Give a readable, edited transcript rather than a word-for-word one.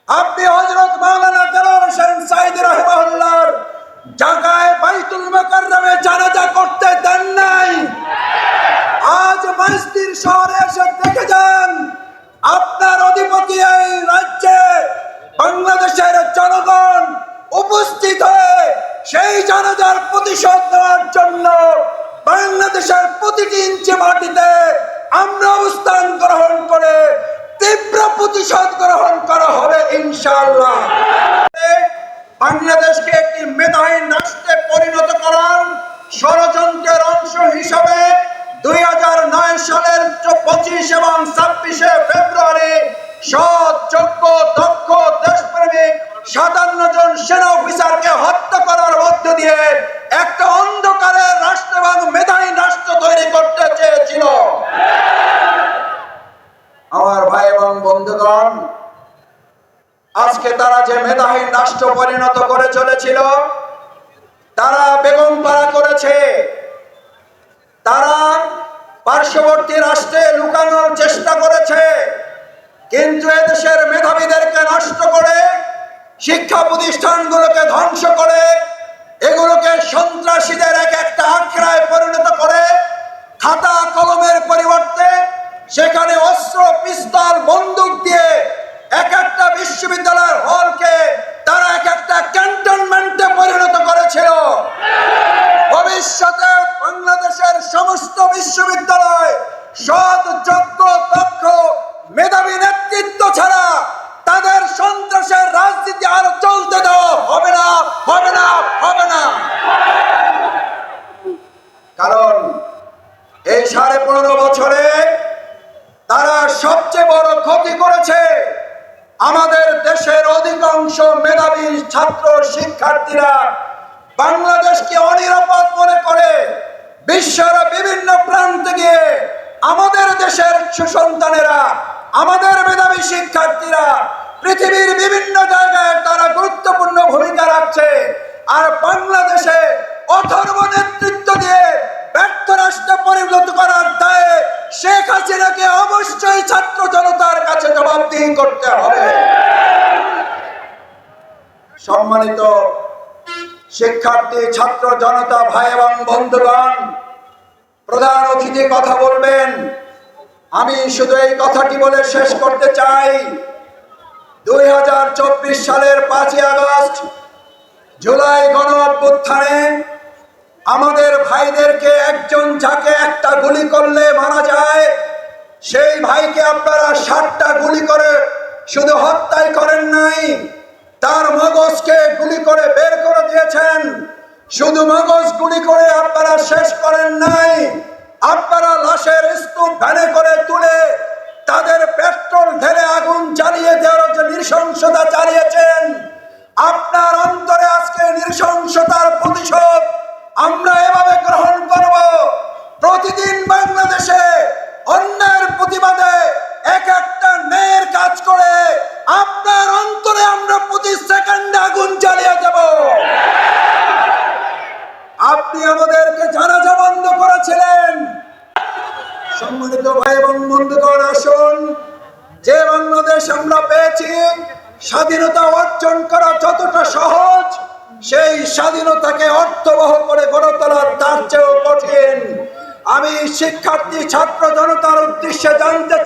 আপনি হযরত মাওলানা দেলোয়ার হোসেন সাঈদী রাহিমাহুল্লাহর জায়গায় বাইতুল মুকাররমে জানাজা করতে দেন নাই। আজ মসজিদ শহরে এসে দেখে যান, আপনার অধিপতি এই রাজ্যে বাংলাদেশের জনগণ উপস্থিত হয়ে সেই জানাজার প্রতিশোধ নেওয়ার জন্য বাংলাদেশের প্রতিটি ইঞ্চি মাটিতে আমরা অবস্থান গ্রহণ করে তীব্র প্রতিশোধ গ্রহণ করা হবে ইনশাআল্লাহ। বাংলাদেশকে একটি মেধাহীন রাষ্ট্রে পরিণত করার ষড়যন্ত্রের অংশ হিসাবে 2009 সালের 25 এবং 26 ফেব্রুয়ারি সৎ, যোগ্য, দক্ষ, দেশপ্রেমিক 57 জন সেনা অফিসারকে হত্যা করার মধ্য দিয়ে একটা অন্ধকারের রাষ্ট্র এবং মেধাহীন রাষ্ট্র তৈরি করতে চেয়েছিল। আমার ভাই এবং বন্ধুগণ, আজকে তারা যে মেধাহীন রাষ্ট্র পরিণত করে চলেছিল, তারা বেগমপাড়া করেছে, তারা পার্শ্ববর্তী রাষ্ট্রে লুকানোর চেষ্টা করেছে, কিন্তু এদেশের মেধাবীদেরকে নষ্ট করে, শিক্ষা প্রতিষ্ঠানগুলোকে ধ্বংস করে, এগুলোকে সন্ত্রাসীদের এক একটা আখড়ায় পরিণত করে খাতা কলমের পরিবর্তে সেখানে অস্ত্র, পিস্তল, বন্দুক দিয়ে এক একটা বিশ্ববিদ্যালয়ের হলকে তারা এক একটা ক্যান্টনমেন্টে পরিণত করেছিল। ভবিষ্যতে বাংলাদেশের সমস্ত বিশ্ববিদ্যালয় সৎ, যোগ্য, দক্ষ, মেধাবী নেতৃত্ব ছাড়া তাদের সন্ত্রাসের রাজনীতি আর চলতে দেওয়া হবে না, হবে না, হবে না। কারণ এই 15.5 বছরে তারা সবচেয়ে বড় ক্ষতি করেছে। আমাদের দেশের অধিকাংশ মেধাবী ছাত্র শিক্ষার্থীরা বাংলাদেশকে অনিরাপদ মনে করে বিশ্বের বিভিন্ন প্রান্তে গিয়ে আমাদের দেশের সুসন্তানেরা, আমাদের মেধাবী শিক্ষার্থীরা পৃথিবীর বিভিন্ন জায়গায় তারা গুরুত্বপূর্ণ ভূমিকা রাখছে। আর বাংলাদেশে অথর্ব নেতৃত্ব দিয়ে ব্যর্থ রাষ্ট্রে পরিণত করার দায়ে শেখ হাসিনাকে অবশ্যই ছাত্র জনতার কাছে জবাবদিহি করতে হবে। সম্মানিত শিক্ষার্থী, ছাত্র জনতা, ভাই এবং বন্ধুগণ, প্রধান অতিথি কথা বলবেন। আমি শুধু এই কথাটি বলে শেষ করতে চাই, 2024 সালের 5ই আগস্ট জুলাই গণ অভ্যুত্থানে আমাদের ভাইদেরকে একজন যাকে একটা গুলি করলে মারা যায়, সেই ভাইকে আপনারা 60টা গুলি করে শুধু হত্যাই করেন নাই, তার মগজকে গুলি করে বের করে দিয়েছেন। শুধু মগজ গুলি করে আপনারা শেষ করেন নাই, আপনারা লাশের স্তূপ ভ্যানে করে তুলে তাদের পেট্রোল ঢেলে আগুন জ্বালিয়ে দেওয়ার যে নৃশংসতা চালিয়েছেন। আপনার অন্তরে আজকে নৃশংসতার প্রতিশোধ আমরা এভাবে গ্রহণ করব। প্রতিদিন বাংলাদেশে অন্যায়ের প্রতিবাদে এক একটা ন্যায়ের কাজ করে আপনার অন্তরে আমরা প্রতি সেকেন্ডে আগুন জ্বালিয়ে দেব। আপনি আমাদেরকে জানাজা বন্ধ করেছিলেন। সম্মানিত ভাই এবং বন্ধুগণ, আসুন, যে বাংলাদেশ আমরা পেয়েছি, স্বাধীনতা অর্জন করা যতটা সহজ, সেই স্বাধীনতাকে অর্থবহ করে গড়ে তোলা তার চেয়েও কঠিন। আমি শিক্ষার্থী, ছাত্র জনতার উদ্দেশ্যে জানতে চাই,